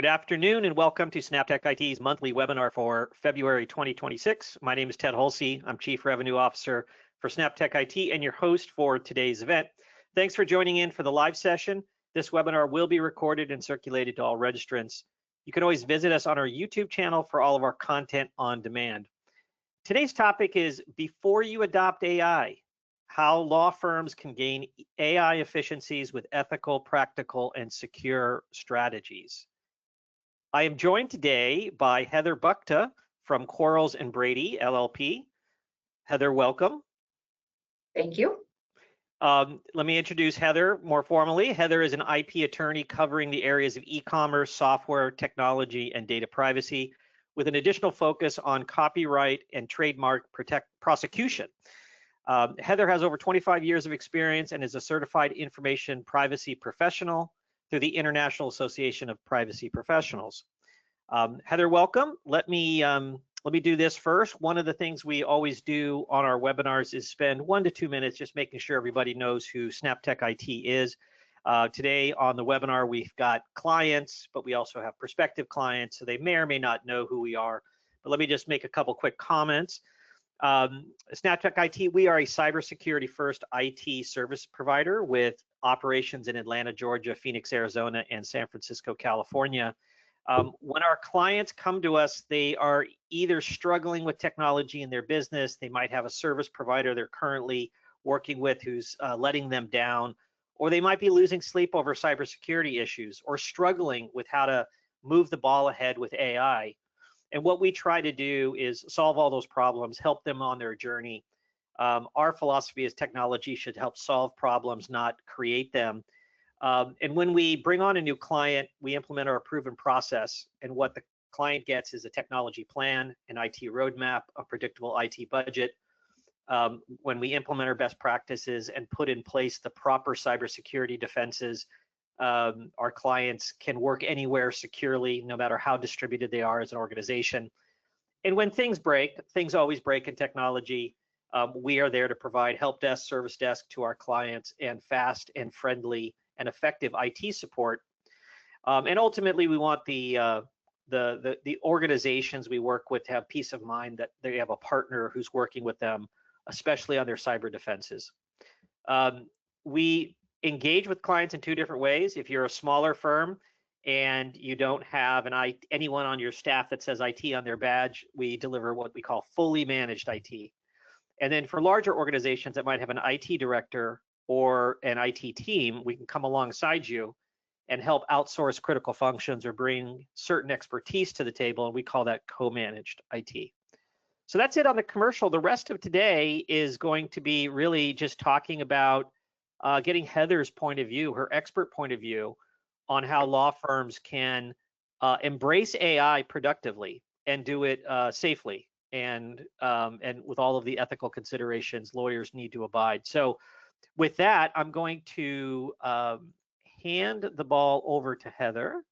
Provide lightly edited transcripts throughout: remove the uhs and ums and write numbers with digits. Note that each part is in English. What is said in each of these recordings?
Good afternoon and welcome to SnapTech IT's monthly webinar for February 2026. My name is Ted Hulsey. I'm Chief Revenue Officer for SnapTech IT and your host for today's event. Thanks for joining in for the live session. This webinar will be recorded and circulated to all registrants. You can always visit us on our YouTube channel for all of our content on demand. Today's topic is before you adopt AI, how law firms can gain AI efficiencies with ethical, practical, and secure strategies. I am joined today by Heather Bukta from Quarles & Brady, LLP. Heather, welcome. Thank you. Let me introduce Heather more formally. Heather is an IP attorney covering the areas of e-commerce, software, technology, and data privacy, with an additional focus on copyright and trademark prosecution. Heather has over 25 years of experience and is a certified information privacy professional through the International Association of Privacy Professionals. Heather, welcome. Let me do this first. One of the things we always do on our webinars is spend 1 to 2 minutes just making sure everybody knows who SnapTech IT is. Today on the webinar, we've got clients, but we also have prospective clients, so they may or may not know who we are. But let me just make a couple quick comments. SnapTech IT, we are a cybersecurity first IT service provider with operations in Atlanta, Georgia, Phoenix, Arizona, and San Francisco, California. When our clients come to us, they are either struggling with technology in their business, they might have a service provider they're currently working with who's letting them down, or they might be losing sleep over cybersecurity issues or struggling with how to move the ball ahead with AI. And what we try to do is solve all those problems, help them on their journey. Our philosophy is technology should help solve problems, not create them. And when we bring on a new client, we implement our proven process. And what the client gets is a technology plan, an IT roadmap, a predictable IT budget. When we implement our best practices and put in place the proper cybersecurity defenses, our clients can work anywhere securely, no matter how distributed they are as an organization. And when things break, things always break in technology. We are there to provide help desk, service desk to our clients and fast and friendly and effective IT support. And ultimately, we want the organizations we work with to have peace of mind that they have a partner who's working with them, especially on their cyber defenses. We engage with clients in 2 different ways. If you're a smaller firm and you don't have anyone on your staff that says IT on their badge, we deliver what we call fully managed IT. And then for larger organizations that might have an IT director or an IT team, we can come alongside you and help outsource critical functions or bring certain expertise to the table, and we call that co-managed IT. So that's it on the commercial. The rest of today is going to be really just talking about getting Heather's point of view, her expert point of view on how law firms can embrace AI productively and do it safely and with all of the ethical considerations lawyers need to abide. So with that, I'm going to hand the ball over to Heather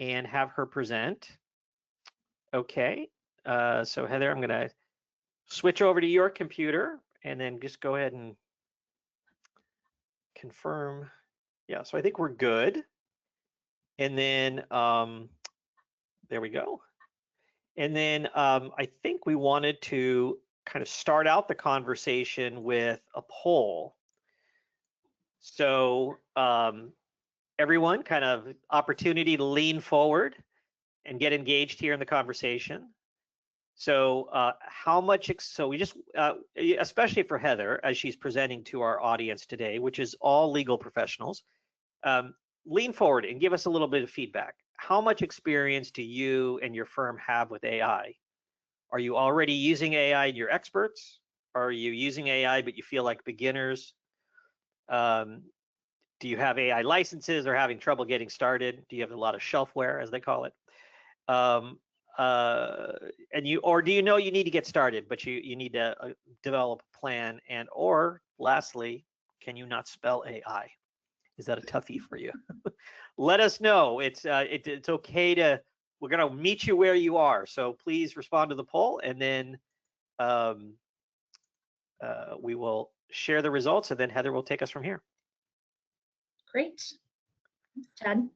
and have her present. Okay, so Heather, I'm going to switch over to your computer and then just go ahead and confirm. Yeah, so I think we're good. And then there we go. And then I think we wanted to kind of start out the conversation with a poll. So everyone, kind of opportunity to lean forward and get engaged here in the conversation. So how much, so we just, especially for Heather, as she's presenting to our audience today, which is all legal professionals, lean forward and give us a little bit of feedback. How much experience do you and your firm have with AI? Are you already using AI and you're experts? Are you using AI but you feel like beginners? Do you have AI licenses or having trouble getting started? Do you have a lot of shelfware, as they call it? Or do you know you need to get started, but you need to develop a plan? And or lastly, can you not spell AI? Is that a toughie for you? Let us know. It's okay to. We're going to meet you where you are. So please respond to the poll, and then we will share the results, and then Heather will take us from here. Great, Ted.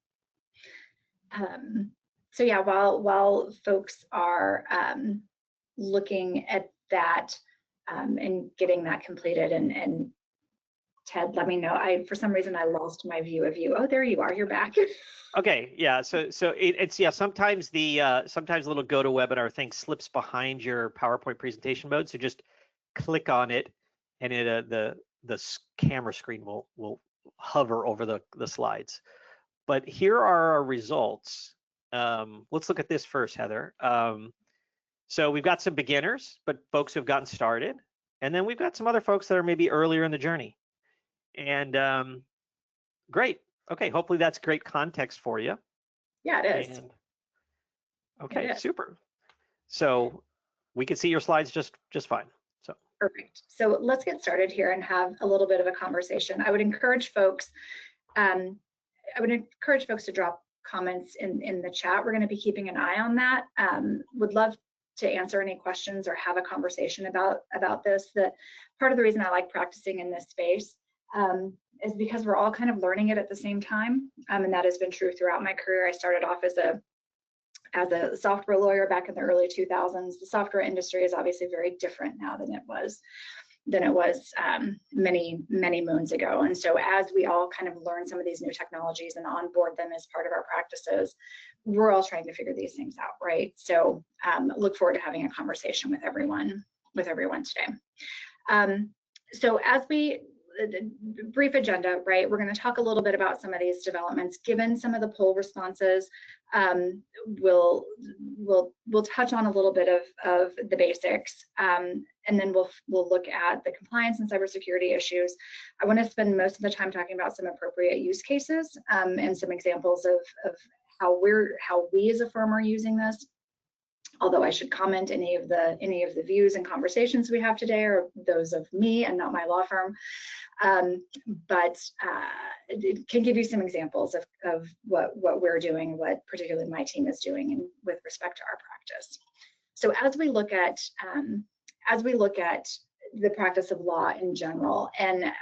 So yeah, while folks are looking at that and getting that completed, and Ted, let me know. For some reason I lost my view of you. Oh, there you are. You're back. Okay, yeah. So it's yeah. Sometimes sometimes the little GoToWebinar thing slips behind your PowerPoint presentation mode. So just click on it, and the camera screen will hover over the slides. But here are our results. Let's look at this first, Heather. So we've got some beginners, but folks who've gotten started, and then we've got some other folks that are maybe earlier in the journey. And great. Okay, hopefully that's great context for you. Yeah, it is. And, okay, super. So we can see your slides just fine. So perfect. So let's get started here and have a little bit of a conversation. I would encourage folks to drop comments in the chat. We're going to be keeping an eye on that. Would love to answer any questions or have a conversation about this. Part of the reason I like practicing in this space is because we're all kind of learning it at the same time, and that has been true throughout my career. I started off as a software lawyer back in the early 2000s. The software industry is obviously very different now than it was many moons ago. And so as we all kind of learn some of these new technologies and onboard them as part of our practices, we're all trying to figure these things out, right? So look forward to having a conversation with everyone today. So as brief agenda, right? We're going to talk a little bit about some of these developments. Given some of the poll responses, we'll touch on a little bit of the basics, and then we'll look at the compliance and cybersecurity issues. I want to spend most of the time talking about some appropriate use cases and some examples of how we as a firm are using this. Although I should comment any of the views and conversations we have today are those of me and not my law firm. But it can give you some examples of what we're doing, what particularly my team is doing with respect to our practice. So as we look at the practice of law in general, and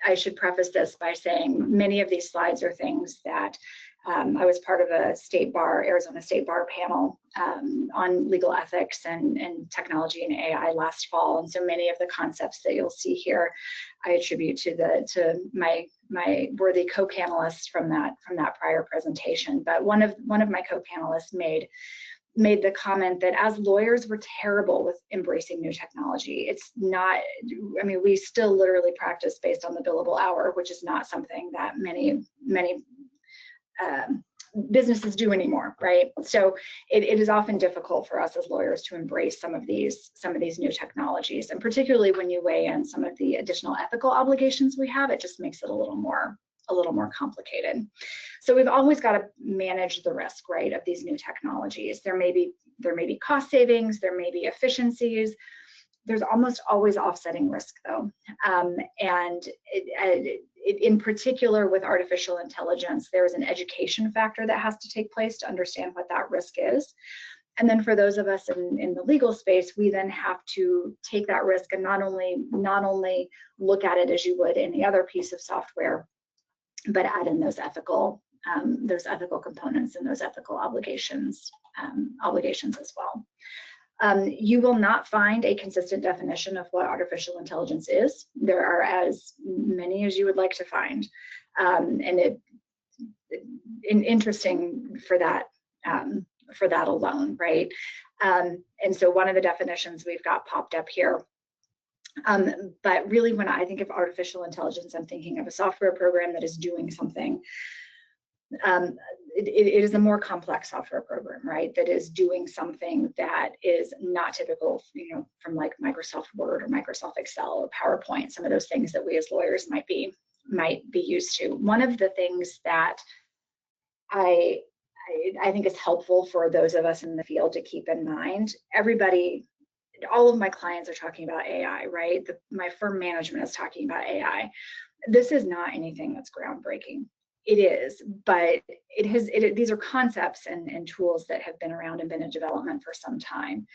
I should preface this by saying many of these slides are things that I was part of a Arizona State Bar panel on legal ethics and technology and AI last fall, and so many of the concepts that you'll see here, I attribute to my worthy co-panelists from that prior presentation. But one of my co-panelists made the comment that as lawyers, we're terrible with embracing new technology. It's not, I mean, we still literally practice based on the billable hour, which is not something that many businesses do anymore, right? So it is often difficult for us as lawyers to embrace some of these new technologies, and particularly when you weigh in some of the additional ethical obligations we have, it just makes it a little more complicated. So we've always got to manage the risk, right, of these new technologies. There may be cost savings, there may be efficiencies. There's almost always offsetting risk, though, and in particular with artificial intelligence, there's an education factor that has to take place to understand what that risk is. And then for those of us in the legal space, we then have to take that risk and not only look at it as you would any other piece of software, but add in those ethical components and those ethical obligations as well. You will not find a consistent definition of what artificial intelligence is. There are as many as you would like to find, and interesting for that alone, right? And so one of the definitions we've got popped up here. But really, when I think of artificial intelligence, I'm thinking of a software program that is doing something. It is a more complex software program, right? That is doing something that is not typical, from like Microsoft Word or Microsoft Excel or PowerPoint. Some of those things that we as lawyers might be used to. One of the things that I think is helpful for those of us in the field to keep in mind. All of my clients are talking about AI, right? My firm management is talking about AI. This is not anything that's groundbreaking. It is, but these are concepts and tools that have been around and been in development for some time.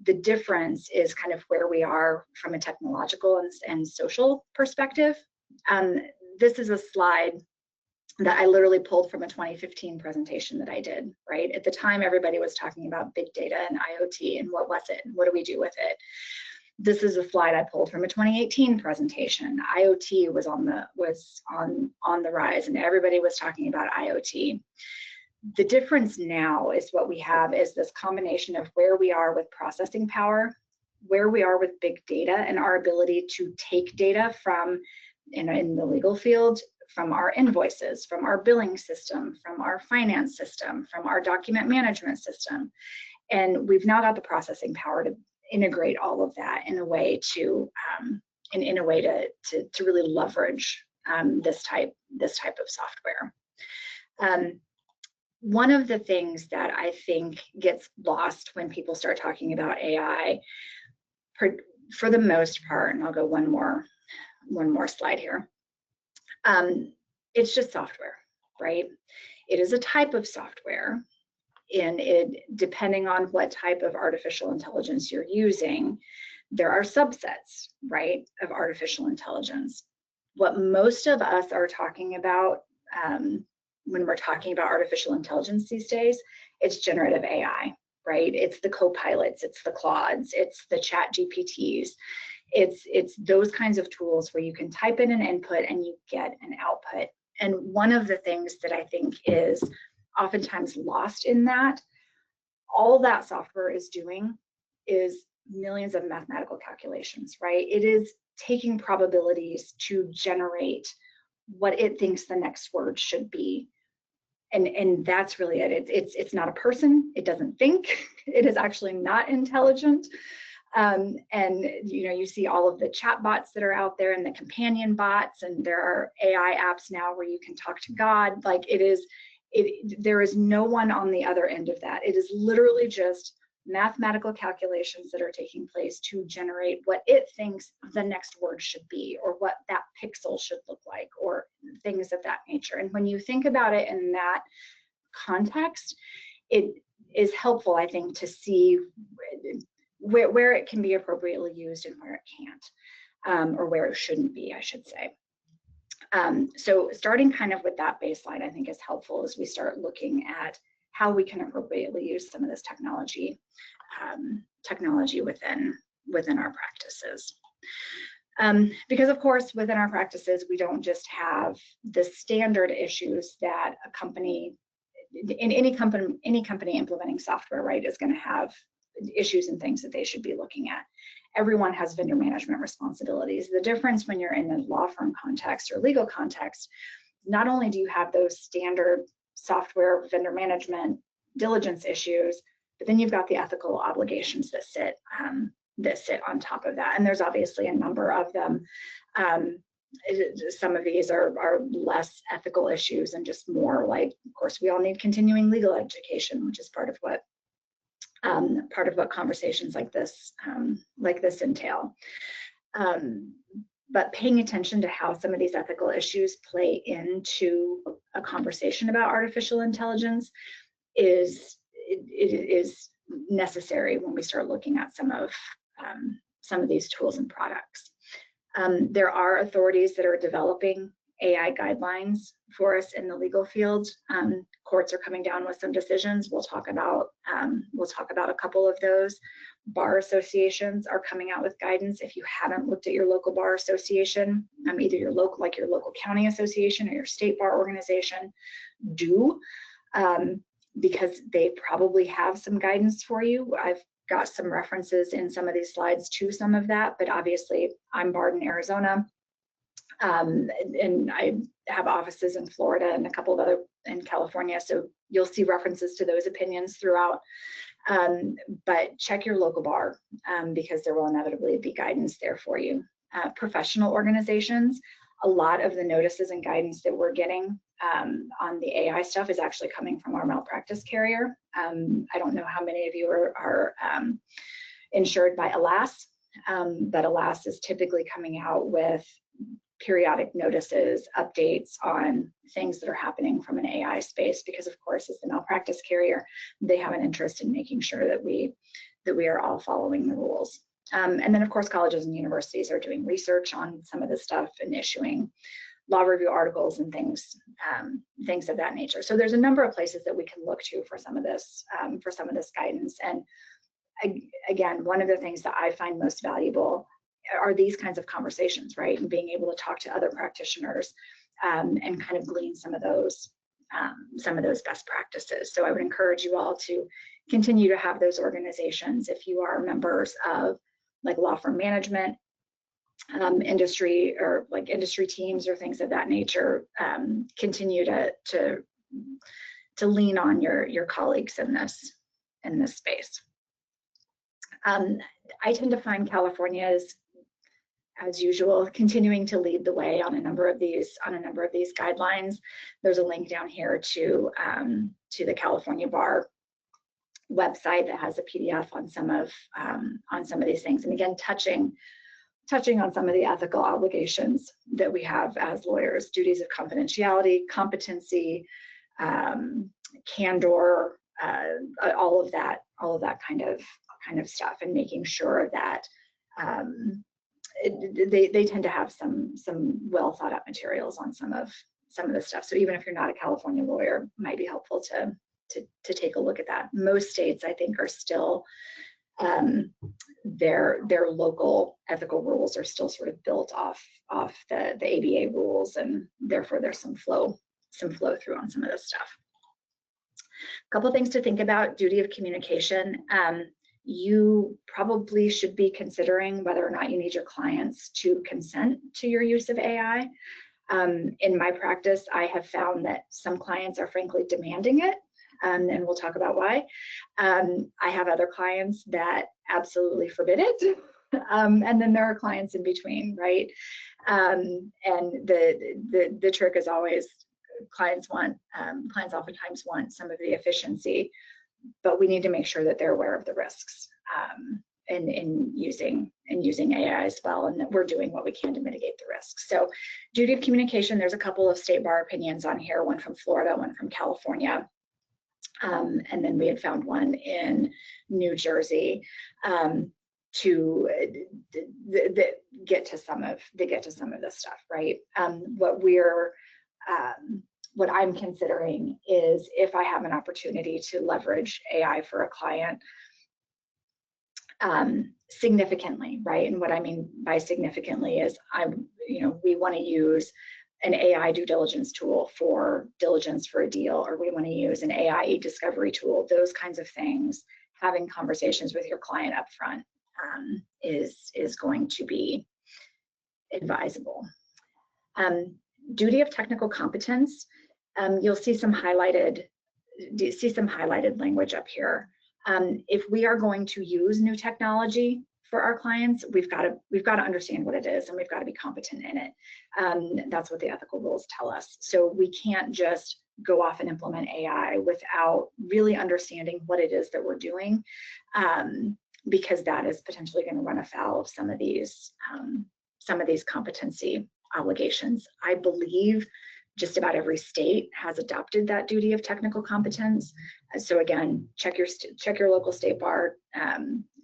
The difference is kind of where we are from a technological and social perspective. This is a slide that I literally pulled from a 2015 presentation that I did, right? At the time, everybody was talking about big data and IoT and what was it and what do we do with it? This is a slide I pulled from a 2018 presentation. IoT was on the rise, and everybody was talking about IoT. The difference now is what we have is this combination of where we are with processing power, where we are with big data, and our ability to take data from, in the legal field, from our invoices, from our billing system, from our finance system, from our document management system. And we've now got the processing power to integrate all of that in a way to really leverage this type of software. One of the things that I think gets lost when people start talking about AI, for the most part, and I'll go one more slide here. It's just software, right? It is a type of software. And depending on what type of artificial intelligence you're using, there are subsets, right, of artificial intelligence. What most of us are talking about when we're talking about artificial intelligence these days, it's generative AI, right? It's the co-pilots, it's the Claudes, it's the chat GPTs. It's those kinds of tools where you can type in an input and you get an output. And one of the things that I think is oftentimes lost in that, all that software is doing is millions of mathematical calculations, right? It is taking probabilities to generate what it thinks the next word should be. And that's really it. It's not a person. It doesn't think. It is actually not intelligent. And you see all of the chat bots that are out there and the companion bots, and there are AI apps now where you can talk to God. Like there is no one on the other end of that. It is literally just mathematical calculations that are taking place to generate what it thinks the next word should be, or what that pixel should look like, or things of that nature. And when you think about it in that context, it is helpful, I think, to see where it can be appropriately used and where it can't, or where it shouldn't be, I should say. So starting kind of with that baseline, I think is helpful as we start looking at how we can appropriately use some of this technology within our practices. Because of course, within our practices, we don't just have the standard issues that a company, in any company implementing software, right, is going to have issues and things that they should be looking at. Everyone has vendor management responsibilities. The difference when you're in a law firm context or legal context, not only do you have those standard software vendor management diligence issues, but then you've got the ethical obligations that sit on top of that. And there's obviously a number of them. Some of these are less ethical issues and just more like, of course, we all need continuing legal education, which is part of what conversations like this entail. But paying attention to how some of these ethical issues play into a conversation about artificial intelligence is necessary when we start looking at some of these tools and products. There are authorities that are developing AI guidelines for us in the legal field. Courts are coming down with some decisions. We'll talk about a couple of those. Bar associations are coming out with guidance. If you haven't looked at your local bar association, either your local county association or your state bar organization, do, because they probably have some guidance for you. I've got some references in some of these slides to some of that, but obviously I'm barred in Arizona. And I have offices in Florida and a couple of other in California, so you'll see references to those opinions throughout. But check your local bar, because there will inevitably be guidance there for you. Professional organizations, a lot of the notices and guidance that we're getting on the AI stuff is actually coming from our malpractice carrier. I don't know how many of you are insured by ALAS, but ALAS is typically coming out with periodic notices, updates on things that are happening from an AI space, because of course, as the malpractice carrier, they have an interest in making sure that we are all following the rules. And then of course, colleges and universities are doing research on some of this stuff and issuing law review articles and things of that nature. So there's a number of places that we can look to for some of this guidance. And again, one of the things that I find most valuable are these kinds of conversations, right? And being able to talk to other practitioners and kind of glean some of those best practices. So I would encourage you all to continue to have those organizations if you are members of like law firm management, industry, or like industry teams or things of that nature. Continue to lean on your colleagues in this space. I tend to find California is, as usual, continuing to lead the way on a number of these guidelines. There's a link down here to the California Bar website that has a PDF on some of these things, and again, touching on some of the ethical obligations that we have as lawyers: duties of confidentiality, competency, candor, all of that kind of stuff, and making sure that they tend to have some well thought out materials on some of the stuff. So even if you're not a California lawyer, it might be helpful to take a look at that. Most states, I think, are still their local ethical rules are still sort of built off the ABA rules, and therefore there's some flow through on some of this stuff. A couple things to think about: duty of communication. You probably should be considering whether or not you need your clients to consent to your use of AI. In my practice, I have found that some clients are frankly demanding it, and we'll talk about why. I have other clients that absolutely forbid it, and then there are clients in between, right? And the trick is always clients oftentimes want some of the efficiency, but we need to make sure that they're aware of the risks in using AI as well, and that we're doing what we can to mitigate the risks. So duty of communication, there's a couple of state bar opinions on here, one from Florida, one from California, and then we had found one in New Jersey to get to some of this stuff, right? What I'm considering is, if I have an opportunity to leverage AI for a client significantly, right? And what I mean by significantly is we want to use an AI due diligence tool for diligence for a deal, or we want to use an AI discovery tool, those kinds of things. Having conversations with your client up front is going to be advisable. Duty of technical competence. You'll see some highlighted language up here. If we are going to use new technology for our clients, we've got to understand what it is, and we've got to be competent in it. That's what the ethical rules tell us. So we can't just go off and implement AI without really understanding what it is that we're doing, because that is potentially going to run afoul of some of these competency obligations. I believe just about every state has adopted that duty of technical competence. So again, check your local state bar,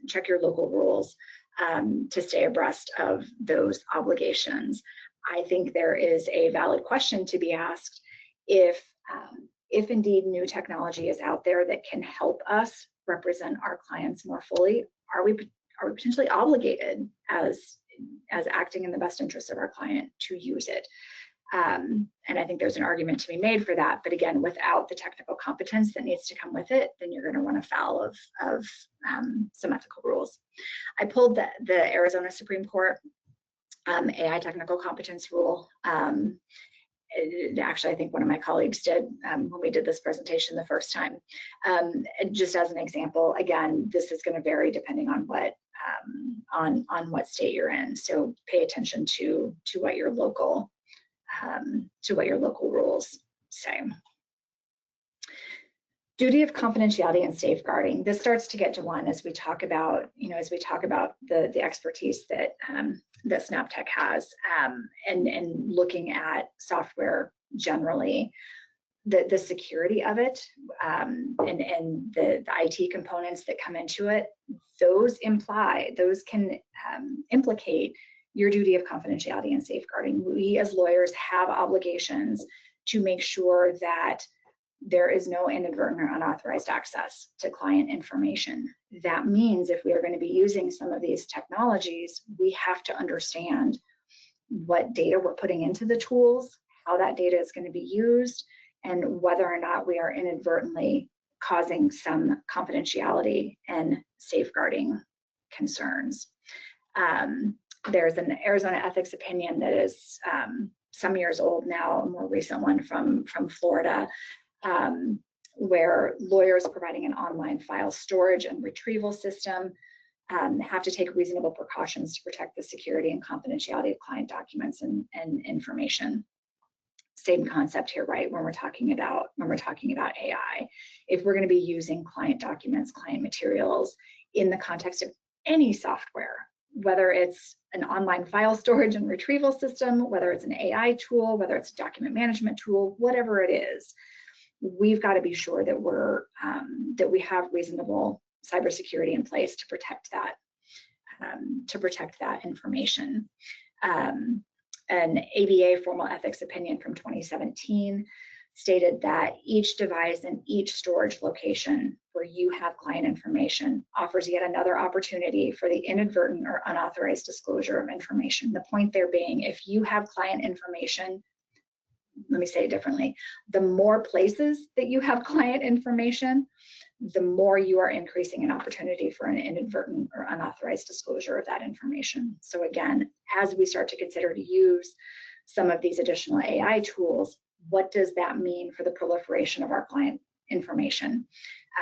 check your local rules to stay abreast of those obligations. I think there is a valid question to be asked: if indeed new technology is out there that can help us represent our clients more fully, are we potentially obligated as acting in the best interest of our client to use it? And I think there's an argument to be made for that. But again, without the technical competence that needs to come with it, then you're going to run afoul of some ethical rules. I pulled the Arizona Supreme Court AI technical competence rule. Actually, I think one of my colleagues did when we did this presentation the first time. Just as an example, again, this is going to vary depending on what state you're in. So pay attention to what your local rules say. Duty of confidentiality and safeguarding. This starts to get to one as we talk about, the expertise that SnapTech has, and looking at software generally, the security of it, and the IT components that come into it. Those can implicate your duty of confidentiality and safeguarding. We as lawyers have obligations to make sure that there is no inadvertent or unauthorized access to client information. That means if we are going to be using some of these technologies, we have to understand what data we're putting into the tools, how that data is going to be used, and whether or not we are inadvertently causing some confidentiality and safeguarding concerns. There's an Arizona ethics opinion that is some years old now, a more recent one from Florida, where lawyers providing an online file storage and retrieval system have to take reasonable precautions to protect the security and confidentiality of client documents and information. Same concept here, right? When we're talking about AI, if we're going to be using client documents, client materials in the context of any software, whether it's an online file storage and retrieval system, whether it's an AI tool, whether it's a document management tool, whatever it is, we've got to be sure that that we have reasonable cybersecurity in place to protect that information. An ABA formal ethics opinion from 2017 stated that each device and each storage location where you have client information offers yet another opportunity for the inadvertent or unauthorized disclosure of information. The point there being, if you have client information, let me say it differently, the more places that you have client information, the more you are increasing an opportunity for an inadvertent or unauthorized disclosure of that information. So again, as we start to consider to use some of these additional AI tools, what does that mean for the proliferation of our client information?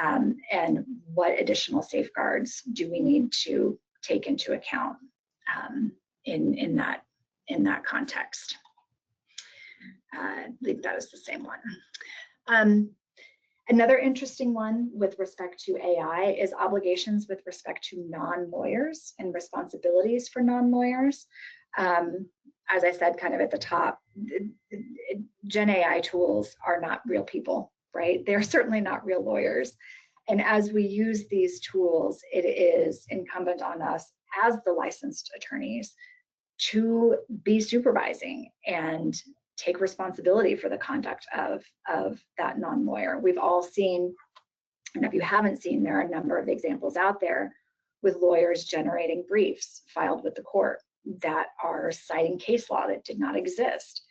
And what additional safeguards do we need to take into account in that context? I believe that is the same one. Another interesting one with respect to AI is obligations with respect to non-lawyers and responsibilities for non-lawyers. As I said kind of at the top, Gen AI tools are not real people, right? They're certainly not real lawyers. And as we use these tools, it is incumbent on us as the licensed attorneys to be supervising and take responsibility for the conduct of that non-lawyer. We've all seen, and if you haven't seen, there are a number of examples out there with lawyers generating briefs filed with the court that are citing case law that did not exist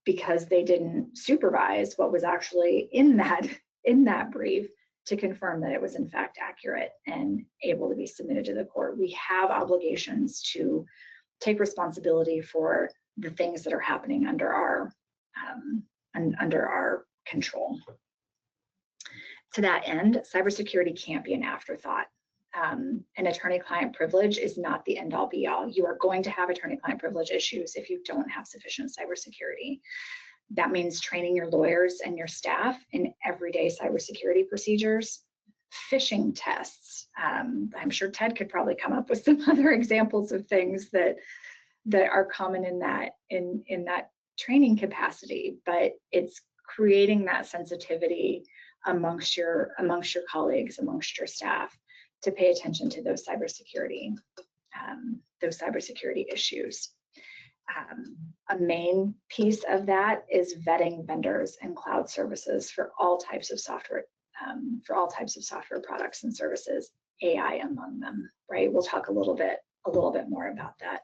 because they didn't supervise what was actually in that brief to confirm that it was in fact accurate and able to be submitted to the court. We have obligations to take responsibility for the things that are happening under our control. To that end, cybersecurity can't be an afterthought. An attorney-client privilege is not the end-all be-all. You are going to have attorney-client privilege issues if you don't have sufficient cybersecurity. That means training your lawyers and your staff in everyday cybersecurity procedures, phishing tests. I'm sure Ted could probably come up with some other examples of things that are common in that training capacity, but it's creating that sensitivity amongst your colleagues, amongst your staff, to pay attention to those cybersecurity issues. A main piece of that is vetting vendors and cloud services for all types of software, products and services, AI among them. Right? We'll talk a little bit more about that.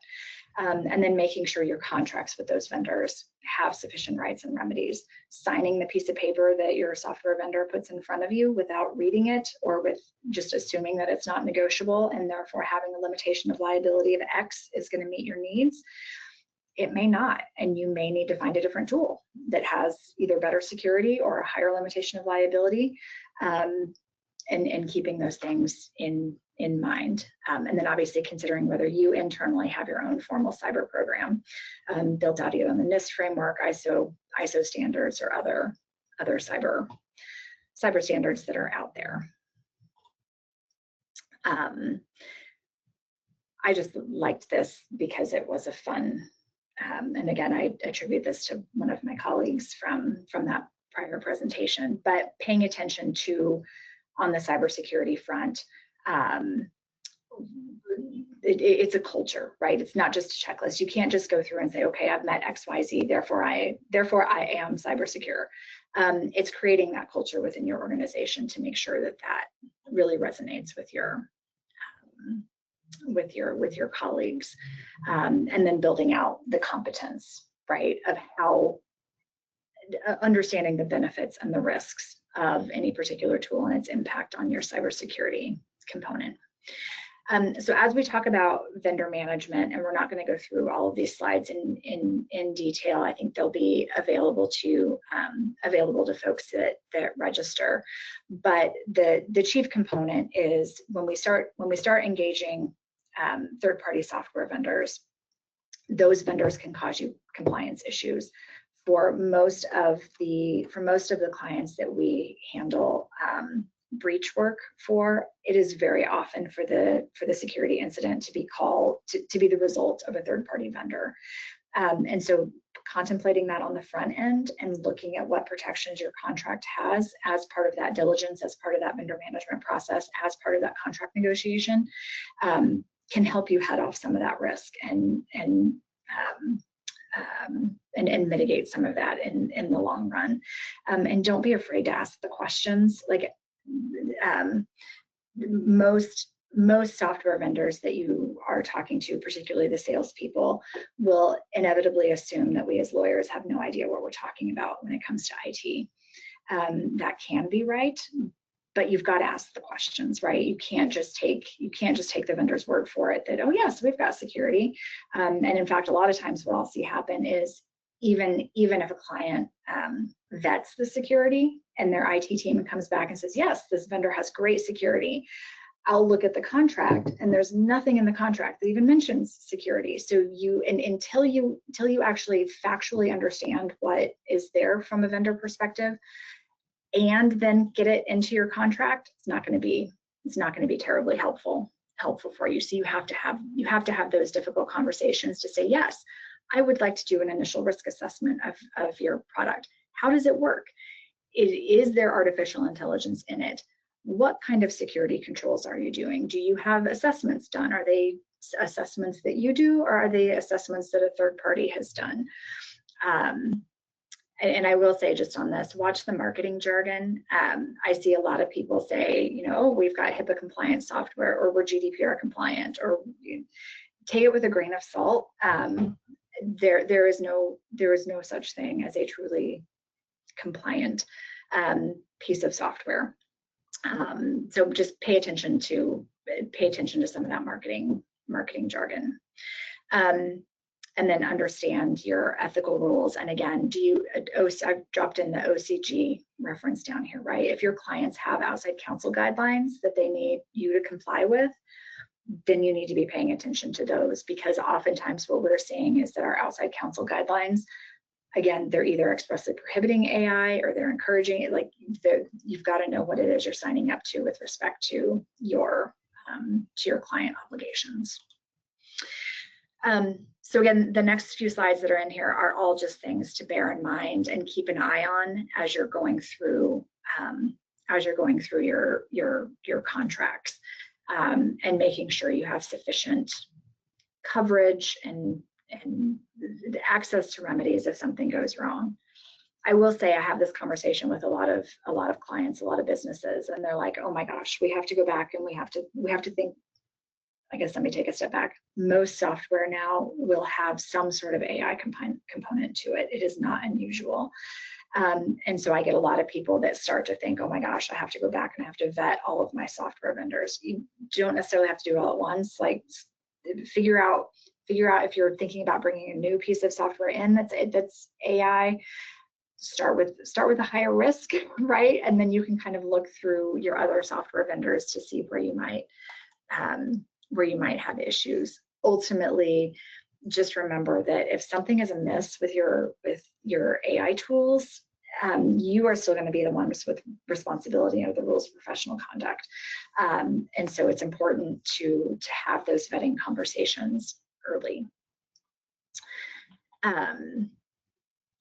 And then making sure your contracts with those vendors have sufficient rights and remedies. Signing the piece of paper that your software vendor puts in front of you without reading it, or with just assuming that it's not negotiable and therefore having a limitation of liability of X is going to meet your needs. It may not, and you may need to find a different tool that has either better security or a higher limitation of liability, and keeping those things in mind. And then obviously considering whether you internally have your own formal cyber program built out either on the NIST framework, ISO standards, or other cyber standards that are out there. I just liked this because it was a fun, and again, I attribute this to one of my colleagues from that prior presentation, but paying attention to, on the cybersecurity front, it's a culture, right? It's not just a checklist. You can't just go through and say, okay, I've met XYZ, therefore I am cyber secure. It's creating that culture within your organization to make sure that that really resonates with your colleagues, and then building out the competence, right, of how understanding the benefits and the risks of any particular tool and its impact on your cybersecurity component. So as we talk about vendor management, and we're not going to go through all of these slides in detail, I think they'll be available to folks that register. But the chief component is when we start engaging third-party software vendors, those vendors can cause you compliance issues. For most of the clients that we handle breach work for, it is very often for the security incident to be the result of a third-party vendor. And so contemplating that on the front end and looking at what protections your contract has as part of that diligence, as part of that vendor management process, as part of that contract negotiation, can help you head off some of that risk and mitigate some of that in the long run. And don't be afraid to ask the questions. Like most software vendors that you are talking to, particularly the salespeople, will inevitably assume that we as lawyers have no idea what we're talking about when it comes to IT. That can be right, but you've got to ask the questions, right? You can't just take the vendor's word for it that, oh yes, we've got security. And in fact, a lot of times what I'll see happen is even if a client vets the security and their IT team comes back and says, yes, this vendor has great security, I'll look at the contract and there's nothing in the contract that even mentions security. So until you actually factually understand what is there from a vendor perspective, and then get it into your contract, it's not going to be terribly helpful for you. So you have to have those difficult conversations to say, yes, I would like to do an initial risk assessment of your product. How does it work? Is there artificial intelligence in it? What kind of security controls are you doing? Do you have assessments done? Are they assessments that you do, or are they assessments that a third party has done? And I will say just on this, watch the marketing jargon. I see a lot of people say, you know, oh, we've got HIPAA compliant software, or we're GDPR compliant, or take it with a grain of salt. There is no such thing as a truly compliant piece of software. So just pay attention to some of that marketing jargon. And then understand your ethical rules. And again, I've dropped in the OCG reference down here, right? If your clients have outside counsel guidelines that they need you to comply with, then you need to be paying attention to those, because oftentimes what we're seeing is that our outside counsel guidelines, again, they're either expressly prohibiting AI or they're encouraging it. Like you've got to know what it is you're signing up to with respect to your client obligations. So again, the next few slides that are in here are all just things to bear in mind and keep an eye on as you're going through your contracts, and making sure you have sufficient coverage and access to remedies if something goes wrong. I will say I have this conversation with a lot of clients, a lot of businesses, and they're like, oh my gosh, we have to go back and we have to think. I guess let me take a step back. Most software now will have some sort of AI component to it. It is not unusual. And so I get a lot of people that start to think, oh my gosh, I have to go back and I have to vet all of my software vendors. You don't necessarily have to do it all at once. Like figure out if you're thinking about bringing a new piece of software in that's AI, start with the higher risk, right? And then you can kind of look through your other software vendors to see where you might have issues. Ultimately, just remember that if something is amiss with your AI tools, you are still going to be the ones with responsibility of the rules of professional conduct. And so it's important to have those vetting conversations early.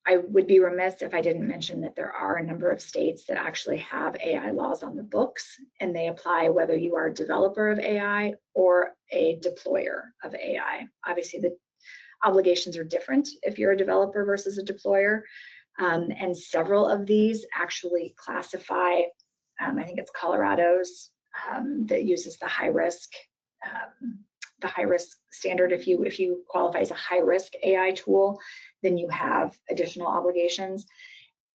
I would be remiss if I didn't mention that there are a number of states that actually have AI laws on the books, and they apply whether you are a developer of AI or a deployer of AI. Obviously, the obligations are different if you're a developer versus a deployer, and several of these actually classify, I think it's Colorado's that uses the high risk standard. If you qualify as a high risk AI tool, then you have additional obligations.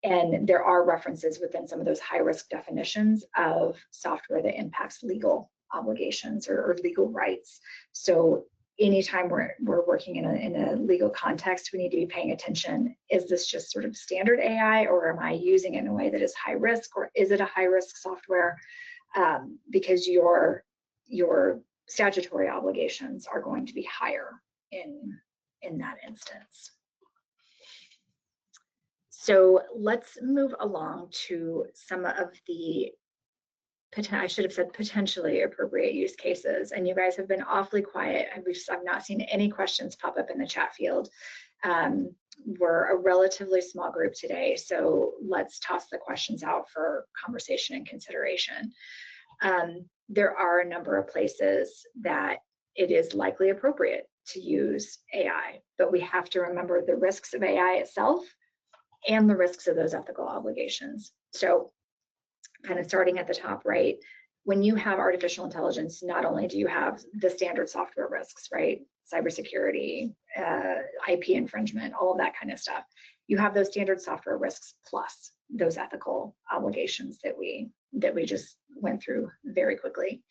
And there are references within some of those high risk definitions of software that impacts legal obligations or legal rights. So anytime we're working in a legal context, we need to be paying attention. Is this just sort of standard AI, or am I using it in a way that is high risk, or is it a high risk software? Because your statutory obligations are going to be higher in that instance. So let's move along to some of the, I should have said potentially appropriate use cases. And you guys have been awfully quiet. I've not seen any questions pop up in the chat field. We're a relatively small group today, so let's toss the questions out for conversation and consideration. There are a number of places that it is likely appropriate to use AI, but we have to remember the risks of AI itself and the risks of those ethical obligations. So kind of starting at the top, right? When you have artificial intelligence, not only do you have the standard software risks, right? Cybersecurity, IP infringement, all of that kind of stuff. You have those standard software risks plus those ethical obligations that we just went through very quickly.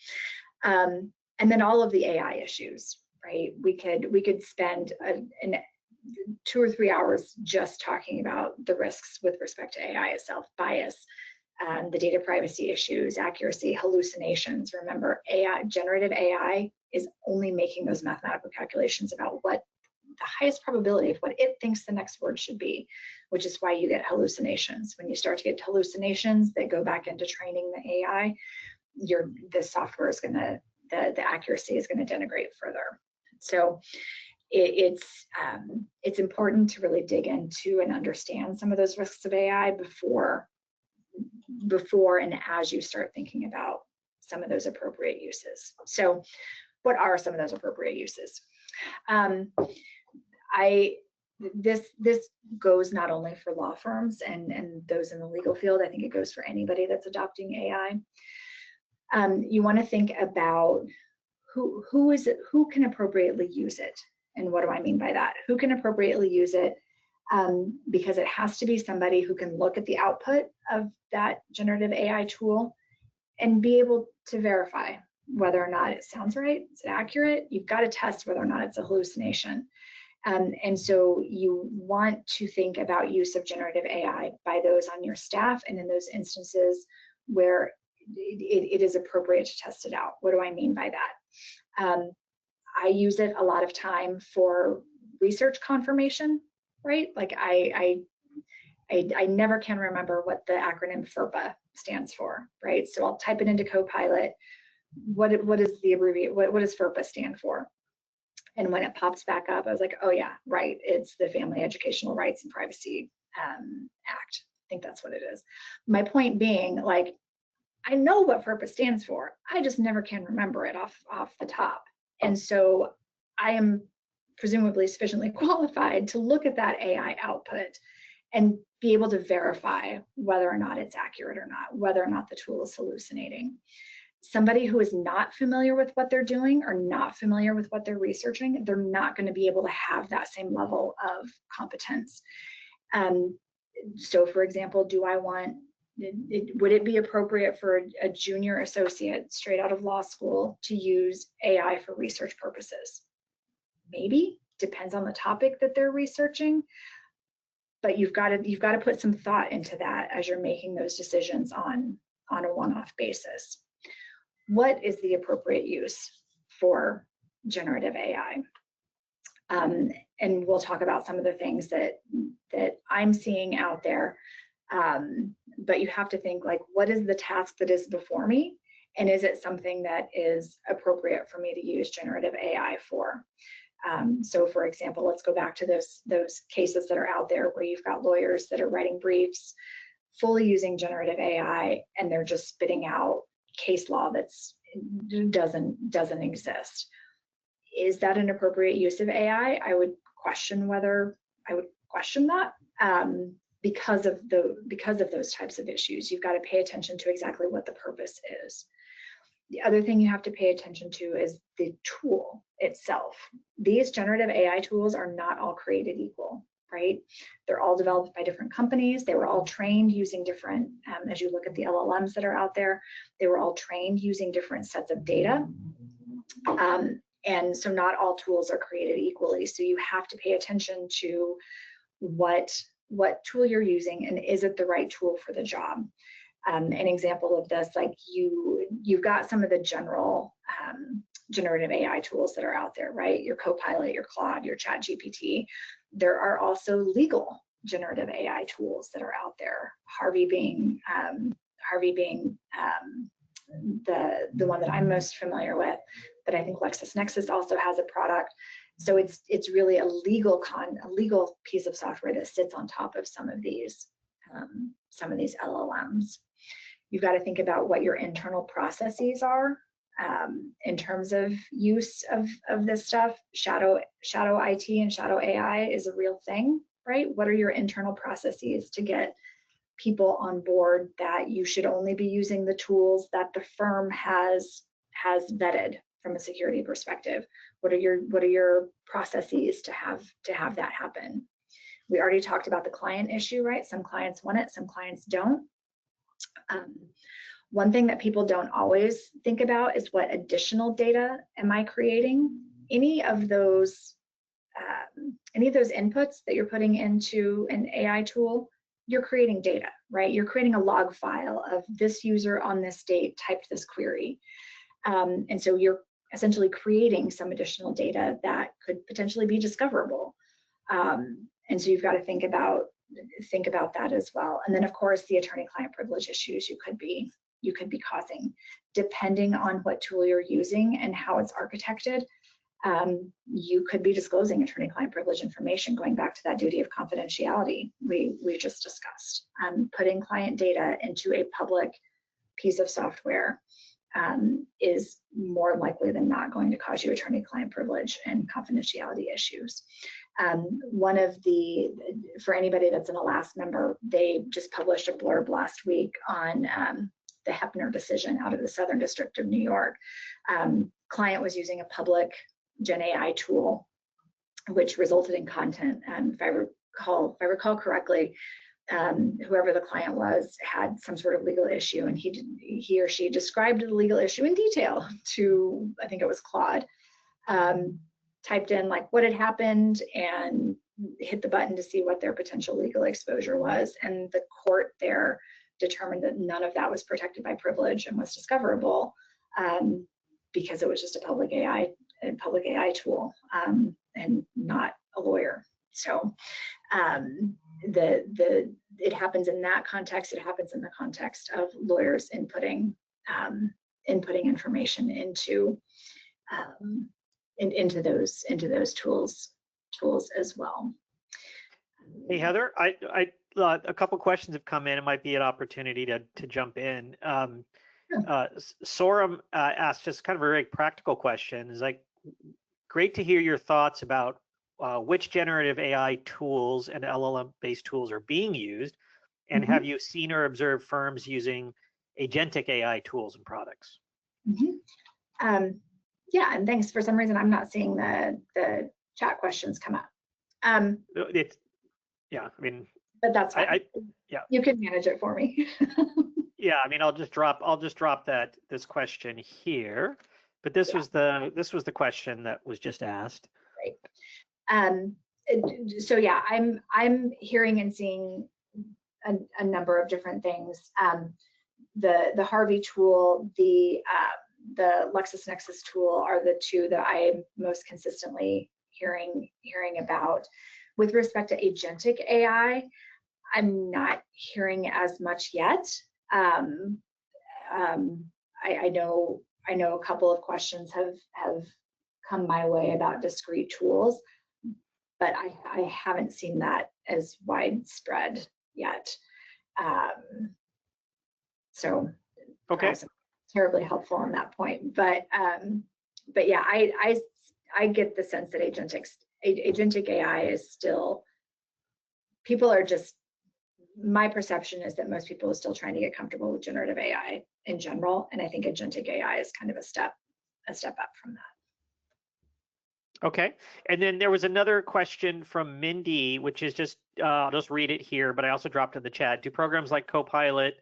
And then all of the AI issues, right? We could spend 2 or 3 hours just talking about the risks with respect to AI itself, bias, the data privacy issues, accuracy, hallucinations. Remember, generative AI is only making those mathematical calculations about what the highest probability of what it thinks the next word should be, which is why you get hallucinations. When you start to get hallucinations that go back into training the AI, the software is gonna, the accuracy is gonna denigrate further. So it's important to really dig into and understand some of those risks of AI before and as you start thinking about some of those appropriate uses. So what are some of those appropriate uses? This goes not only for law firms and those in the legal field. I think it goes for anybody that's adopting AI. You want to think about who can appropriately use it, and what do I mean by that? Who can appropriately use it? Because it has to be somebody who can look at the output of that generative AI tool and be able to verify whether or not it sounds right, is it accurate? You've got to test whether or not it's a hallucination. And so you want to think about use of generative AI by those on your staff and in those instances where it is appropriate to test it out. What do I mean by that? I use it a lot of time for research confirmation, right? Like I never can remember what the acronym FERPA stands for, right? So I'll type it into Copilot. What is the abbreviation? What does FERPA stand for? And when it pops back up, I was like, oh yeah, right. It's the Family Educational Rights and Privacy Act. I think that's what it is. My point being, like, I know what FERPA stands for. I just never can remember it off the top. And so I am presumably sufficiently qualified to look at that AI output and be able to verify whether or not it's accurate or not, whether or not the tool is hallucinating. Somebody who is not familiar with what they're doing or not familiar with what they're researching, they're not going to be able to have that same level of competence. So for example, would it be appropriate for a junior associate straight out of law school to use AI for research purposes? Maybe, depends on the topic that they're researching, but you've got to put some thought into that as you're making those decisions on a one-off basis. What is the appropriate use for generative AI? And we'll talk about some of the things that I'm seeing out there. But you have to think, like, what is the task that is before me? And is it something that is appropriate for me to use generative AI for? So for example, let's go back to those cases that are out there where you've got lawyers that are writing briefs fully using generative AI, and they're just spitting out case law that's doesn't exist. Is that an appropriate use of AI? I would question that because of those types of issues. You've got to pay attention to exactly what the purpose is. The other thing you have to pay attention to is the tool itself. These generative AI tools are not all created equal, right? They're all developed by different companies. They were all trained using different, as you look at the LLMs that are out there, they were all trained using different sets of data. And so not all tools are created equally. So you have to pay attention to what tool you're using, and is it the right tool for the job? An example of this, like you've got some of the general generative AI tools that are out there, right? Your Copilot, your Claude, your ChatGPT. There are also legal generative AI tools that are out there. Harvey being the one that I'm most familiar with, but I think LexisNexis also has a product. So it's really a legal piece of software that sits on top of some of these LLMs. You've got to think about what your internal processes are in terms of use of this stuff. Shadow IT and shadow AI is a real thing, right? What are your internal processes to get people on board that you should only be using the tools that the firm has vetted from a security perspective? What are your processes to have that happen? We already talked about the client issue, right? Some clients want it, some clients don't. One thing that people don't always think about is what additional data am I creating? Any of those inputs that you're putting into an AI tool, you're creating data, right? You're creating a log file of this user on this date typed this query. And so you're essentially creating some additional data that could potentially be discoverable. And so you've got to think about that as well. And then of course the attorney-client privilege issues you could be causing, depending on what tool you're using and how it's architected. You could be disclosing attorney-client privilege information, going back to that duty of confidentiality we just discussed. Putting client data into a public piece of software is more likely than not going to cause you attorney-client privilege and confidentiality issues. For anybody that's an ALAS member, they just published a blurb last week on the Hepner decision out of the Southern District of New York. Client was using a public Gen AI tool, which resulted in content. If I recall correctly, whoever the client was had some sort of legal issue, and he or she described the legal issue in detail to, I think it was Claude, typed in like what had happened and hit the button to see what their potential legal exposure was. And the court there determined that none of that was protected by privilege and was discoverable because it was just a public AI tool and not a lawyer. So it happens in that context. It happens in the context of lawyers inputting information into those tools as well. Hey Heather, I a couple questions have come in. It might be an opportunity to jump in. Sorum asked just kind of a very practical question. It's like, great to hear your thoughts about which generative AI tools and LLM-based tools are being used, and have you seen or observed firms using agentic AI tools and products? Yeah, and thanks. For some reason, I'm not seeing the chat questions come up. Yeah, I mean, but that's fine. Yeah, you can manage it for me. Yeah, I mean, I'll just drop this question here. But this was the question that was just asked. Right. So yeah, I'm hearing and seeing a number of different things. The Harvey tool, the LexisNexis tool are the two that I am most consistently hearing about. With respect to agentic AI, I'm not hearing as much yet. I know a couple of questions have come my way about discrete tools, but I haven't seen that as widespread yet. So Okay. terribly helpful on that point, but yeah, I get the sense that agentic AI is still, people are just, my perception is that most people are still trying to get comfortable with generative AI in general, and I think agentic AI is kind of a step up from that. Okay, and then there was another question from Mindy, which is just, I'll just read it here, but I also dropped in the chat. Do programs like Copilot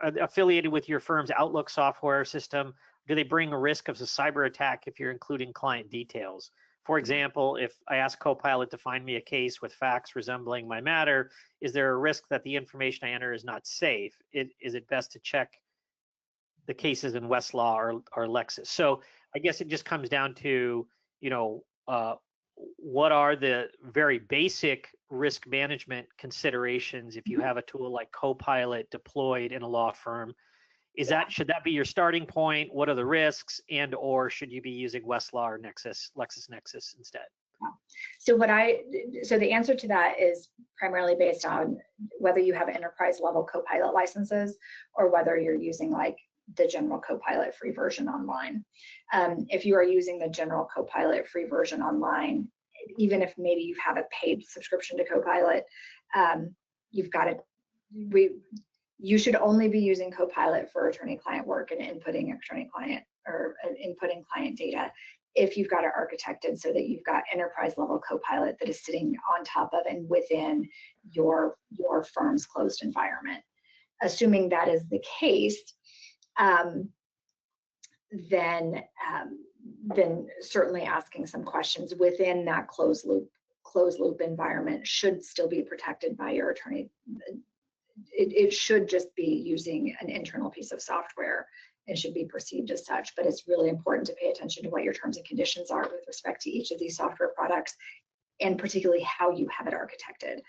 affiliated with your firm's Outlook software system, do they bring a risk of a cyber attack if you're including client details? For example, if I ask Copilot to find me a case with facts resembling my matter, is there a risk that the information I enter is not safe? Is it best to check the cases in Westlaw or Lexis? So I guess it just comes down to, what are the very basic risk management considerations if you have a tool like Copilot deployed in a law firm? Should that be your starting point? What are the risks, or should you be using Westlaw or LexisNexis instead? So the answer to that is primarily based on whether you have enterprise level Copilot licenses or whether you're using like the general Copilot free version online. If you are using the general Copilot free version online, even if maybe you have a paid subscription to Copilot, you should only be using Copilot for attorney-client work and inputting attorney-client or inputting client data if you've got it architected so that you've got enterprise level Copilot that is sitting on top of and within your firm's closed environment. Assuming that is the case, then certainly asking some questions within that closed loop environment should still be protected by your attorney. It should just be using an internal piece of software and should be perceived as such, but it's really important to pay attention to what your terms and conditions are with respect to each of these software products, and particularly how you have it architected.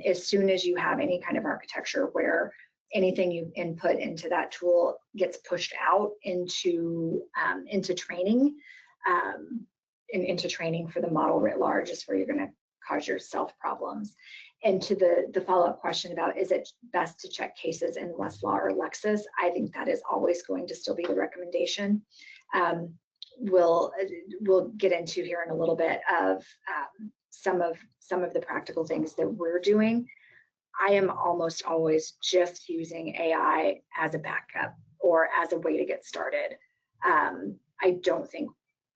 As soon as you have any kind of architecture where anything you input into that tool gets pushed out into training, into training for the model writ large, is where you're going to cause yourself problems. And to the follow-up question about, is it best to check cases in Westlaw or Lexis? I think that is always going to still be the recommendation. We'll get into here in a little bit of some of the practical things that we're doing. I am almost always just using AI as a backup or as a way to get started.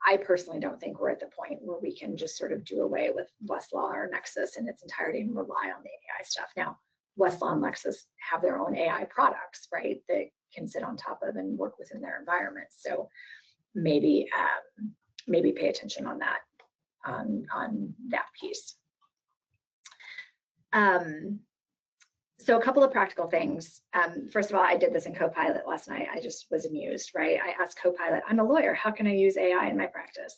I personally don't think we're at the point where we can just sort of do away with Westlaw or Nexus in its entirety and rely on the AI stuff. Now, Westlaw and Lexis have their own AI products, right, that can sit on top of and work within their environment. So maybe pay attention on that, on that piece. So a couple of practical things. First of all, I did this in Copilot last night. I just was amused, right? I asked Copilot, I'm a lawyer, how can I use AI in my practice?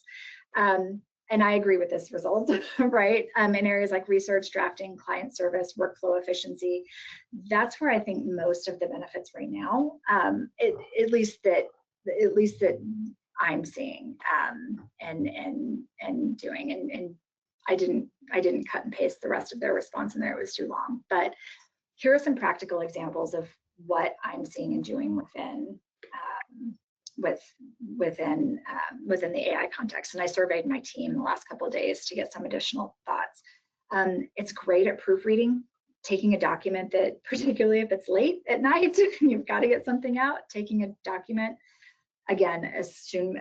And I agree with this result, right? In areas like research, drafting, client service, workflow efficiency, that's where I think most of the benefits right now, at least that I'm seeing and doing. And I didn't cut and paste the rest of their response in there. It was too long, but here are some practical examples of what I'm seeing and doing within the AI context. And I surveyed my team the last couple of days to get some additional thoughts. It's great at proofreading, taking a document that, particularly if it's late at night, you've got to get something out, taking a document, again,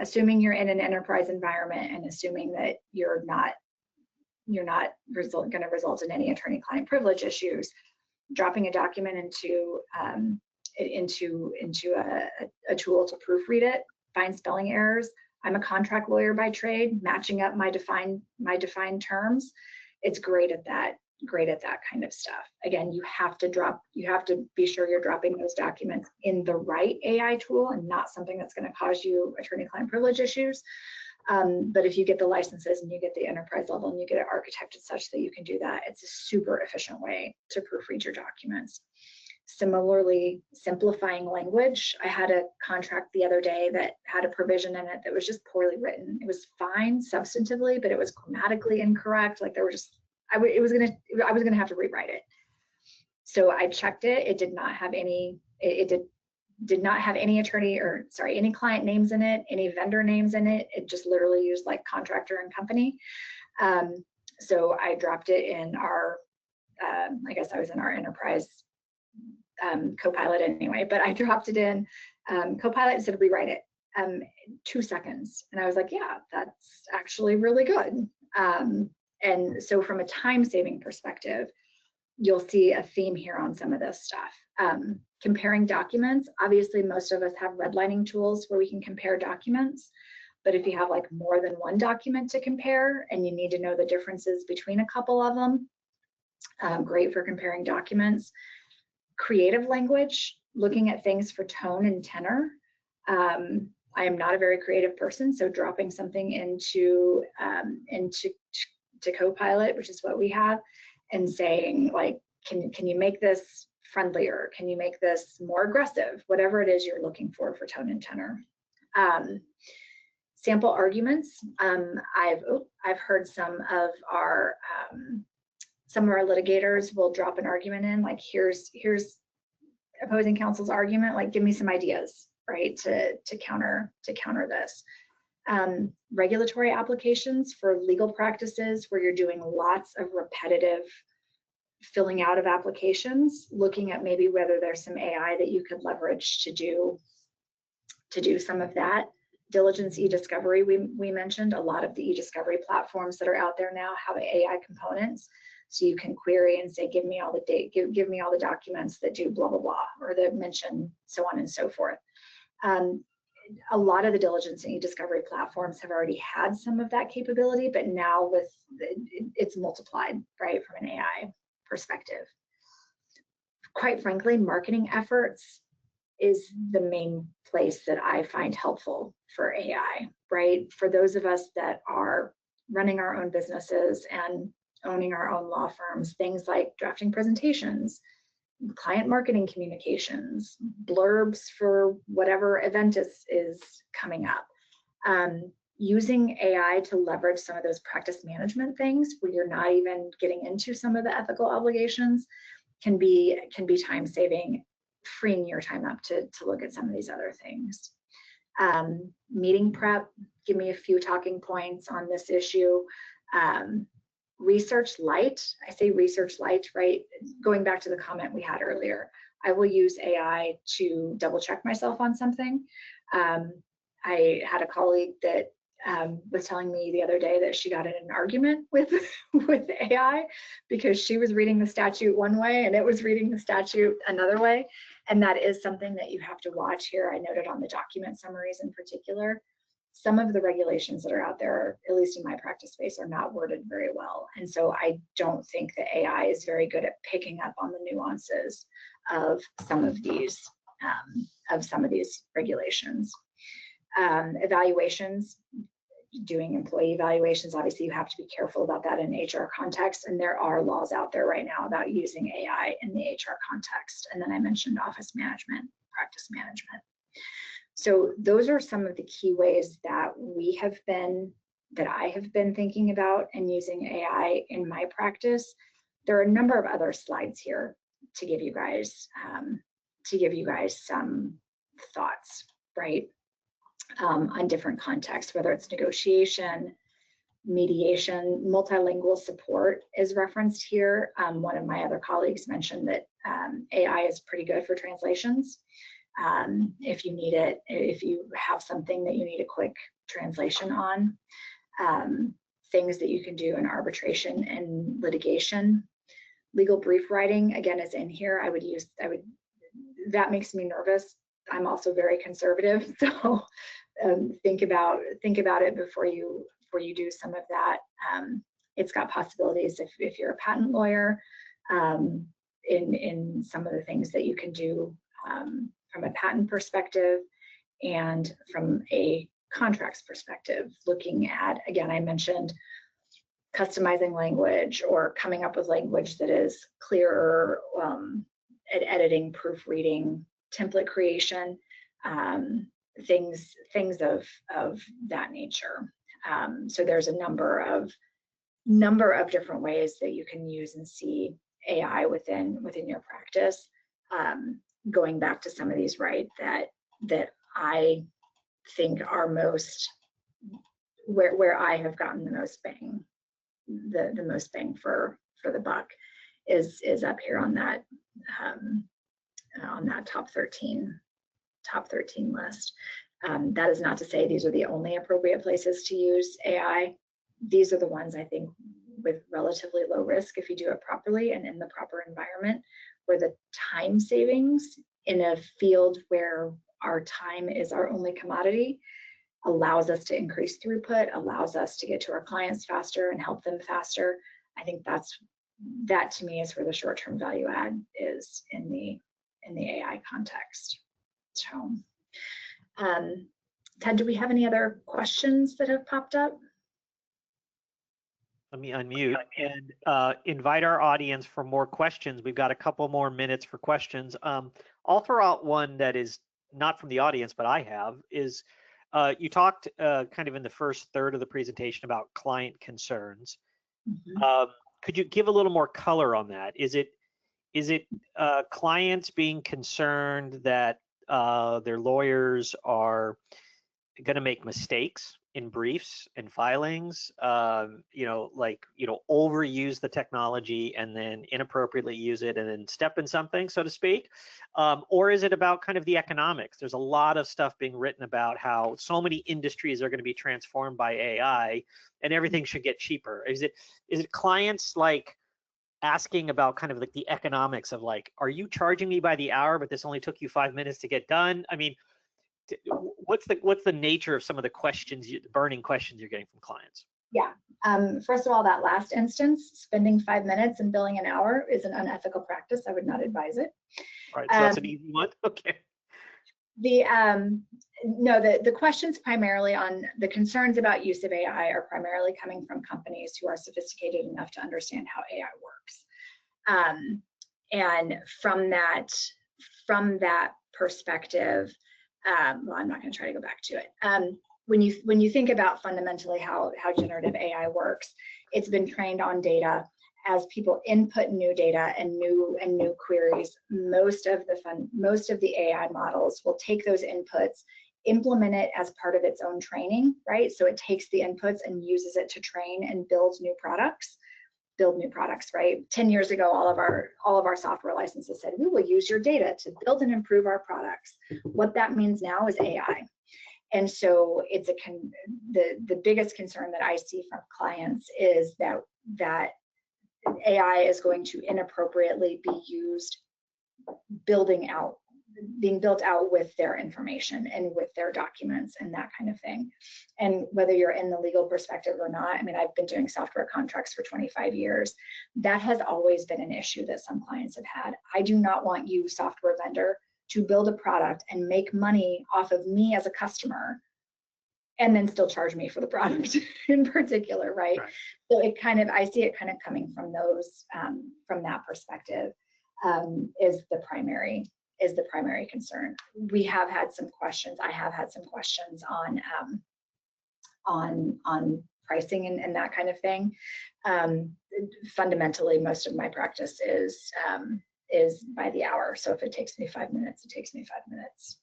assuming you're in an enterprise environment and assuming that you're not going to result in any attorney-client privilege issues, dropping a document into a tool to proofread it, find spelling errors. I'm a contract lawyer by trade, matching up my defined terms. It's great at that kind of stuff. Again, you have to be sure you're dropping those documents in the right AI tool and not something that's going to cause you attorney-client privilege issues. But if you get the licenses and you get the enterprise level and you get it architected such that you can do that, it's a super efficient way to proofread your documents. Similarly, simplifying language. I had a contract the other day that had a provision in it that was just poorly written. It was fine substantively, but it was grammatically incorrect. Like there were just, I was gonna have to rewrite it. So I checked it. It did not have any. It did not have any any client names in it, any vendor names in it. It just literally used like contractor and company. So I dropped it in our, I guess I was in our enterprise Copilot anyway, but I dropped it in Copilot and said rewrite it 2 seconds. And I was like, yeah, that's actually really good. And so from a time saving perspective, you'll see a theme here on some of this stuff. Comparing documents, obviously most of us have redlining tools where we can compare documents, but if you have like more than one document to compare and you need to know the differences between a couple of them, great for comparing documents. Creative language, looking at things for tone and tenor. I am not a very creative person, so dropping something into Copilot, which is what we have, and saying like, can you make this friendlier? Can you make this more aggressive? Whatever it is you're looking for tone and tenor. Sample arguments. I've heard some of our litigators will drop an argument in, like here's opposing counsel's argument, like give me some ideas, right, to counter this. Regulatory applications for legal practices where you're doing lots of repetitive filling out of applications, looking at maybe whether there's some AI that you could leverage to do some of that. Diligence e-discovery, we mentioned a lot of the e-discovery platforms that are out there now have AI components. So you can query and say, give me all the data, give me all the documents that do blah, blah, blah, or that mention so on and so forth. A lot of the diligence and e-discovery platforms have already had some of that capability, but now it's multiplied, right, from an AI perspective. Quite frankly, marketing efforts is the main place that I find helpful for AI, right? For those of us that are running our own businesses and owning our own law firms, things like drafting presentations, client marketing communications, blurbs for whatever event is coming up. Using AI to leverage some of those practice management things where you're not even getting into some of the ethical obligations can be time saving, freeing your time up to look at some of these other things. Meeting prep, give me a few talking points on this issue. Research light, I say research light, right? Going back to the comment we had earlier, I will use AI to double check myself on something. I had a colleague that was telling me the other day that she got in an argument with AI because she was reading the statute one way and it was reading the statute another way. And that is something that you have to watch here. I noted on the document summaries in particular. Some of the regulations that are out there, at least in my practice space, are not worded very well. And so I don't think that AI is very good at picking up on the nuances of some of these regulations. Evaluations, doing employee evaluations, obviously you have to be careful about that in HR context, and there are laws out there right now about using AI in the HR context. And then I mentioned office management, practice management. So those are some of the key ways that I have been thinking about and using AI in my practice. There are a number of other slides here to give you guys some thoughts, right? On different contexts, whether it's negotiation, mediation, multilingual support is referenced here. One of my other colleagues mentioned that AI is pretty good for translations. If you need it, if you have something that you need a quick translation on, things that you can do in arbitration and litigation. Legal brief writing, again, is in here. That makes me nervous. I'm also very conservative, so think about it before you do some of that. It's got possibilities if you're a patent lawyer, in some of the things that you can do from a patent perspective and from a contracts perspective. Looking at, again, I mentioned customizing language or coming up with language that is clearer editing, proofreading, template creation, things of that nature. So there's a number of different ways that you can use and see AI within your practice. Going back to some of these, right, that I think are most where I have gotten the most bang, the most bang for the buck is up here on that top 13 list. That is not to say these are the only appropriate places to use AI. These are the ones I think with relatively low risk if you do it properly and in the proper environment, where the time savings in a field where our time is our only commodity allows us to increase throughput, allows us to get to our clients faster and help them faster. I think that to me is where the short-term value add is in the AI context. So, Ted, do we have any other questions that have popped up? Let me unmute and invite our audience for more questions. We've got a couple more minutes for questions. I'll throw out one that is not from the audience, but I have, is you talked kind of in the first third of the presentation about client concerns. Mm-hmm. Could you give a little more color on that? Is it clients being concerned that their lawyers are going to make mistakes in briefs and filings, overuse the technology and then inappropriately use it and then step in something, so to speak? Or is it about kind of the economics? There's a lot of stuff being written about how so many industries are going to be transformed by AI and everything should get cheaper. Is it clients like asking about kind of like the economics of like, are you charging me by the hour, but this only took you 5 minutes to get done? I mean, what's the nature of some of the questions, burning questions you're getting from clients? Yeah. First of all, that last instance, spending 5 minutes and billing an hour is an unethical practice. I would not advise it. All right, so that's an easy one. Okay. The questions primarily on the concerns about use of AI are primarily coming from companies who are sophisticated enough to understand how AI works. And from that perspective, well, I'm not going to try to go back to it. When you think about fundamentally how generative AI works, it's been trained on data. As people input new data and new queries, most of the AI models will take those inputs, implement it as part of its own training, right? So it takes the inputs and uses it to train and build new products, right? 10 years ago, all of our software licenses said, we will use your data to build and improve our products. What that means now is AI. And so it's the biggest concern that I see from clients is that AI is going to inappropriately be used being built out with their information and with their documents and that kind of thing. And whether you're in the legal perspective or not, I mean, I've been doing software contracts for 25 years. That has always been an issue that some clients have had. I do not want you, software vendor, to build a product and make money off of me as a customer and then still charge me for the product in particular, right? So I see it kind of coming from from that perspective, is the primary concern. We have had some questions. I have had some questions on pricing and that kind of thing. Fundamentally, most of my practice is by the hour. So if it takes me 5 minutes, it takes me 5 minutes.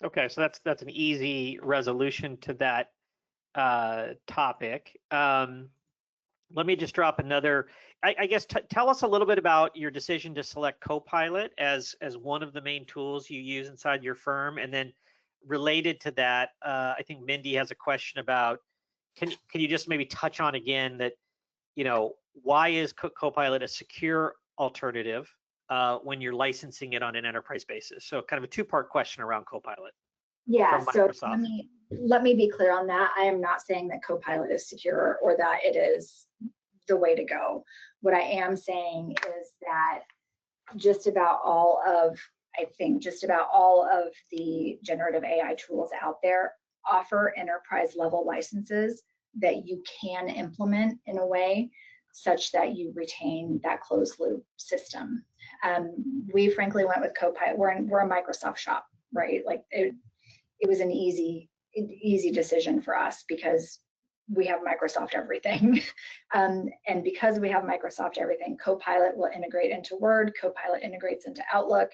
Okay, so that's an easy resolution to that topic. Let me just drop another. I guess tell us a little bit about your decision to select Copilot as one of the main tools you use inside your firm, and then related to that, I think Mindy has a question about. Can you just maybe touch on again that, why is Copilot a secure alternative when you're licensing it on an enterprise basis? So kind of a two-part question around Copilot. Yeah, so let me be clear on that. I am not saying that Copilot is secure or that it is the way to go. What I am saying is that just about all of the generative AI tools out there offer enterprise level licenses that you can implement in a way such that you retain that closed loop system. We frankly went with Copilot. We're a Microsoft shop, right? Like it was an easy decision for us because we have Microsoft everything. And because we have Microsoft everything, Copilot will integrate into Word, Copilot integrates into Outlook.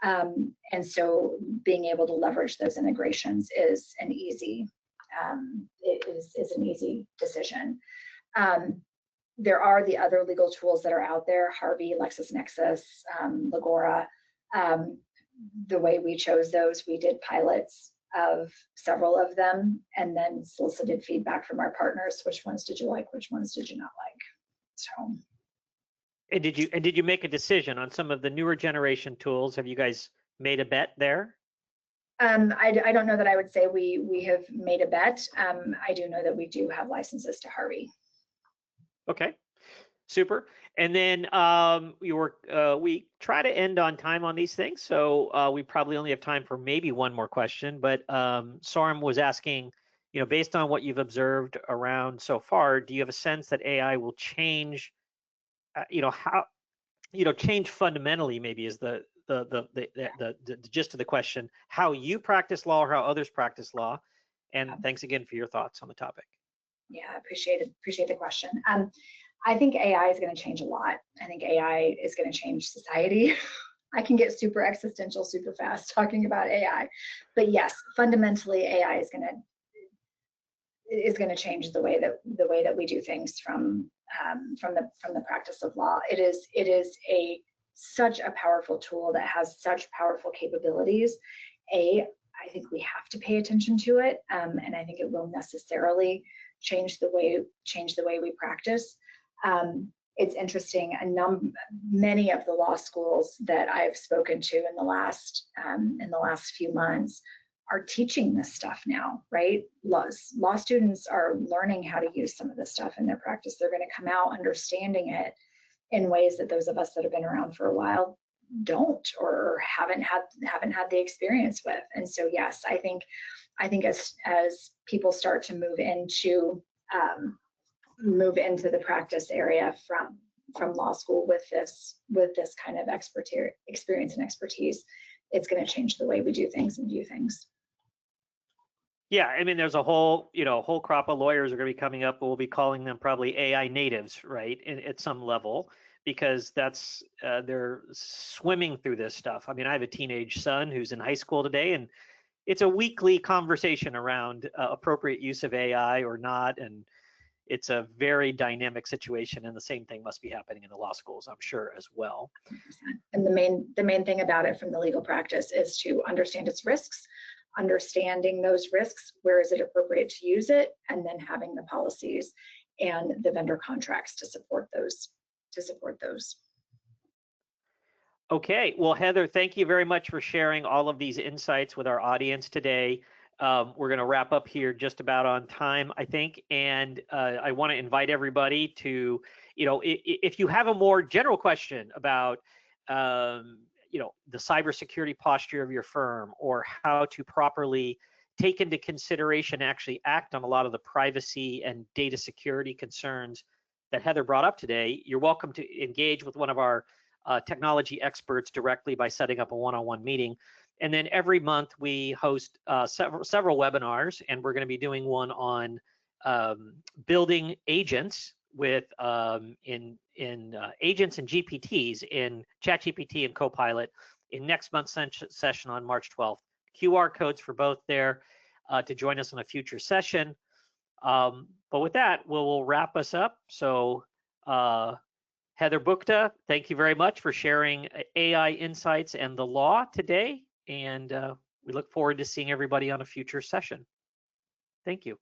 And so being able to leverage those integrations is an easy decision. There are the other legal tools that are out there, Harvey, LexisNexis, Legora. The way we chose those, we did pilots of several of them and then solicited feedback from our partners. Which ones did you like? Which ones did you not like? So. And did you make a decision on some of the newer generation tools? Have you guys made a bet there? I don't know that I would say we have made a bet. I do know that we do have licenses to Harvey. Okay, super. And then we try to end on time on these things, so we probably only have time for maybe one more question. But Sorum was asking, based on what you've observed around so far, do you have a sense that AI will change? Change fundamentally, maybe is the gist of the question, how you practice law or how others practice law. And thanks again for your thoughts on the topic. Yeah, appreciate the question. I think AI is going to change a lot. I think AI is going to change society. I can get super existential super fast talking about AI, but yes, fundamentally AI is going to change the way that we do things from the practice of law. It is such a powerful tool that has such powerful capabilities. I think we have to pay attention to it, and I think it will necessarily change the way we practice. It's interesting. Many of the law schools that I've spoken to in the last few months are teaching this stuff now, right? Law students are learning how to use some of this stuff in their practice. They're going to come out understanding it in ways that those of us that have been around for a while don't or haven't had the experience with. And so yes, I think as people start to move into the practice area from law school with this kind of experience and expertise, it's going to change the way we do things and view things. Yeah, I mean, there's a whole crop of lawyers are going to be coming up. We'll be calling them probably AI natives, right? At some level, because they're swimming through this stuff. I mean, I have a teenage son who's in high school today, and it's a weekly conversation around appropriate use of AI or not, and it's a very dynamic situation. And the same thing must be happening in the law schools, I'm sure, as well. And the main thing about it from the legal practice is to understand its risks. Understanding those risks, where is it appropriate to use it, and then having the policies and the vendor contracts to support those. Okay, well, Heather, thank you very much for sharing all of these insights with our audience today. We're going to wrap up here just about on time, I think, and I want to invite everybody to, if you have a more general question about the cybersecurity posture of your firm, or how to properly take into consideration, actually act on a lot of the privacy and data security concerns that Heather brought up today, you're welcome to engage with one of our technology experts directly by setting up a one-on-one meeting. And then every month we host several webinars, and we're going to be doing one on building agents with agents and GPTs in ChatGPT and Copilot in next month's session on March 12th. QR codes for both there to join us on a future session. But with that, we'll wrap us up. So Heather Bukta, thank you very much for sharing AI insights and the law today. And we look forward to seeing everybody on a future session. Thank you.